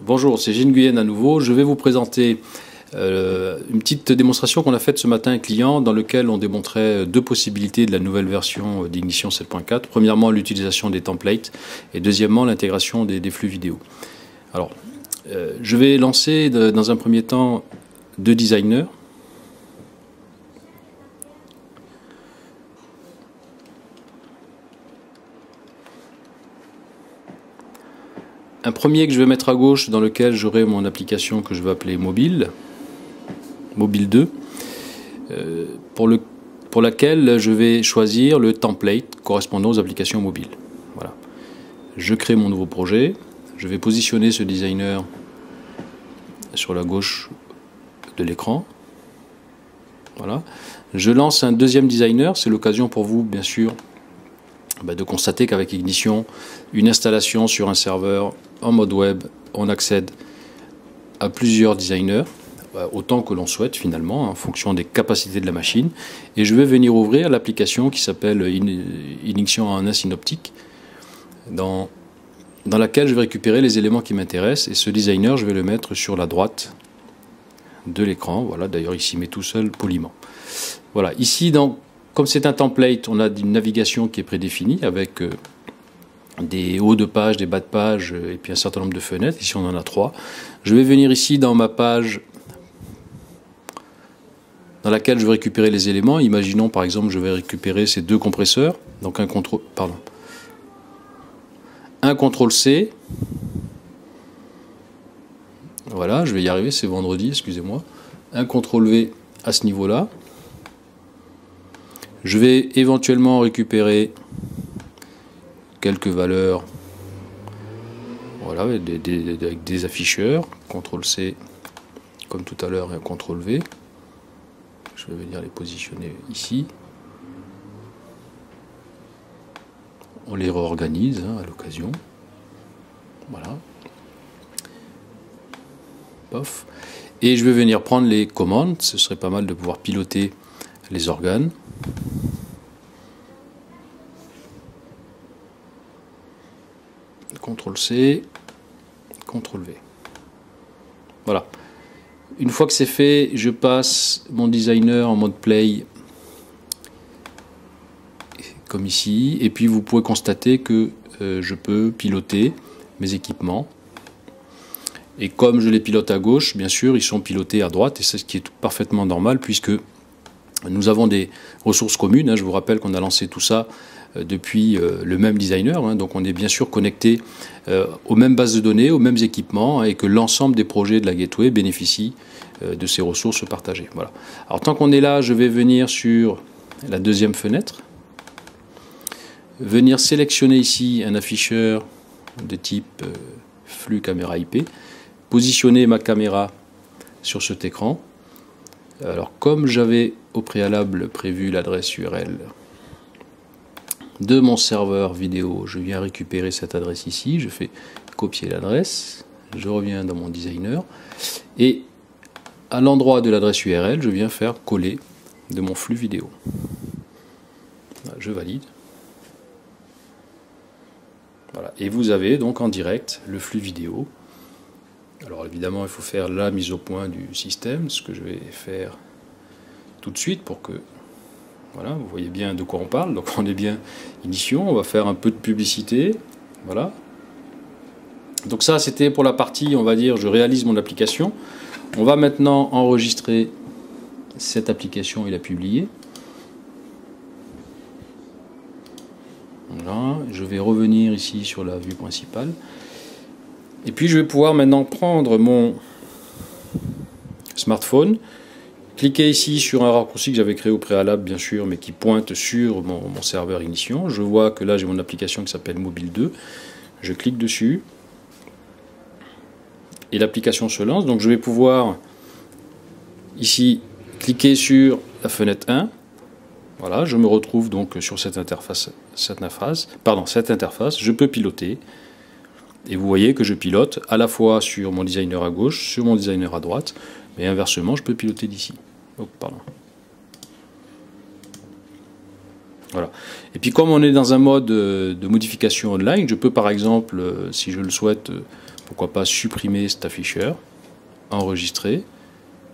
Bonjour, c'est Gilles Nguyen à nouveau. Je vais vous présenter une petite démonstration qu'on a faite ce matin à un client dans lequel on démontrait deux possibilités de la nouvelle version d'Ignition 7.4. Premièrement, l'utilisation des templates et deuxièmement, l'intégration des flux vidéo. Alors, je vais lancer dans un premier temps deux designers. Un premier que je vais mettre à gauche dans lequel j'aurai mon application que je vais appeler mobile 2, pour laquelle je vais choisir le template correspondant aux applications mobiles. Voilà. Je crée mon nouveau projet, je vais positionner ce designer sur la gauche de l'écran. Voilà. Je lance un deuxième designer, c'est l'occasion pour vous bien sûr de constater qu'avec Ignition, une installation sur un serveur en mode web, on accède à plusieurs designers, autant que l'on souhaite finalement, en fonction des capacités de la machine. Et je vais venir ouvrir l'application qui s'appelle Ignition en synoptique, dans laquelle je vais récupérer les éléments qui m'intéressent. Et ce designer, je vais le mettre sur la droite de l'écran. Voilà, d'ailleurs, il s'y met tout seul poliment. Voilà, ici, comme c'est un template, on a une navigation qui est prédéfinie avec des hauts de page, des bas de page et puis un certain nombre de fenêtres. Ici, on en a 3. Je vais venir ici dans ma page dans laquelle je vais récupérer les éléments. Imaginons par exemple, je vais récupérer ces deux compresseurs. Donc un CTRL C. Voilà, je vais y arriver, c'est vendredi, excusez-moi. Un CTRL V à ce niveau-là. Je vais éventuellement récupérer quelques valeurs, voilà, avec des afficheurs, CTRL C comme tout à l'heure et un CTRL V. Je vais venir les positionner ici. On les réorganise à l'occasion. Voilà. Pof. Et je vais venir prendre les commandes. Ce serait pas mal de pouvoir piloter les organes. CTRL C, CTRL V. Voilà. Une fois que c'est fait, je passe mon designer en mode play, comme ici. Et puis vous pouvez constater que je peux piloter mes équipements. Et comme je les pilote à gauche, bien sûr, ils sont pilotés à droite. Et c'est ce qui est parfaitement normal puisque nous avons des ressources communes. Je vous rappelle qu'on a lancé tout ça depuis le même designer, donc on est bien sûr connecté aux mêmes bases de données, aux mêmes équipements, et que l'ensemble des projets de la Gateway bénéficient de ces ressources partagées. Voilà. Alors tant qu'on est là, je vais venir sur la deuxième fenêtre, venir sélectionner ici un afficheur de type flux caméra IP, positionner ma caméra sur cet écran. Alors comme j'avais au préalable prévu l'adresse URL de mon serveur vidéo, je viens récupérer cette adresse ici, je fais copier l'adresse, je reviens dans mon designer, et à l'endroit de l'adresse URL, je viens faire coller de mon flux vidéo. Je valide. Voilà. Et vous avez donc en direct le flux vidéo. Alors évidemment, il faut faire la mise au point du système, ce que je vais faire tout de suite pour que voilà, vous voyez bien de quoi on parle. Donc on est bien Ignition, on va faire un peu de publicité. Voilà. Donc ça c'était pour la partie, on va dire, je réalise mon application. On va maintenant enregistrer cette application et la publier. Voilà, je vais revenir ici sur la vue principale. Et puis je vais pouvoir maintenant prendre mon smartphone, cliquez ici sur un raccourci que j'avais créé au préalable, bien sûr, mais qui pointe sur mon serveur Ignition. Je vois que là, j'ai mon application qui s'appelle Mobile 2. Je clique dessus. Et l'application se lance. Donc, je vais pouvoir, ici, cliquer sur la fenêtre 1. Voilà, je me retrouve donc sur cette interface. Je peux piloter. Et vous voyez que je pilote à la fois sur mon designer à gauche, sur mon designer à droite. Mais inversement, je peux piloter d'ici. Oh, pardon. Voilà. Et puis comme on est dans un mode de modification online, je peux par exemple, si je le souhaite, Pourquoi pas supprimer cet afficheur, enregistrer,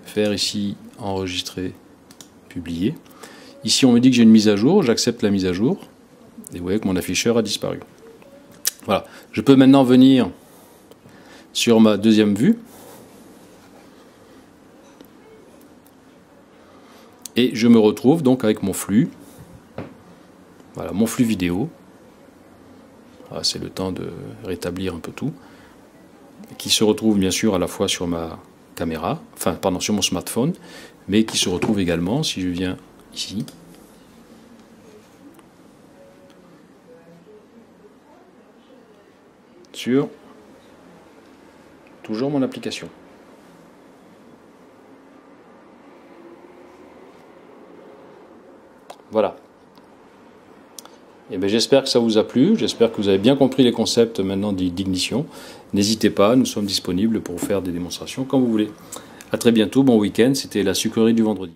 faire ici enregistrer, publier. Ici on me dit que j'ai une mise à jour, j'accepte la mise à jour, et vous voyez que mon afficheur a disparu. Voilà, je peux maintenant venir sur ma deuxième vue, et je me retrouve donc avec mon flux, voilà, mon flux vidéo. Voilà, c'est le temps de rétablir un peu tout, qui se retrouve bien sûr à la fois sur ma caméra, enfin pardon, sur mon smartphone, mais qui se retrouve également, si je viens ici, sur toujours mon application. Voilà. Et bien, j'espère que ça vous a plu, j'espère que vous avez bien compris les concepts maintenant d'ignition. N'hésitez pas, nous sommes disponibles pour faire des démonstrations quand vous voulez. A très bientôt, bon week-end, c'était la sucrerie du vendredi.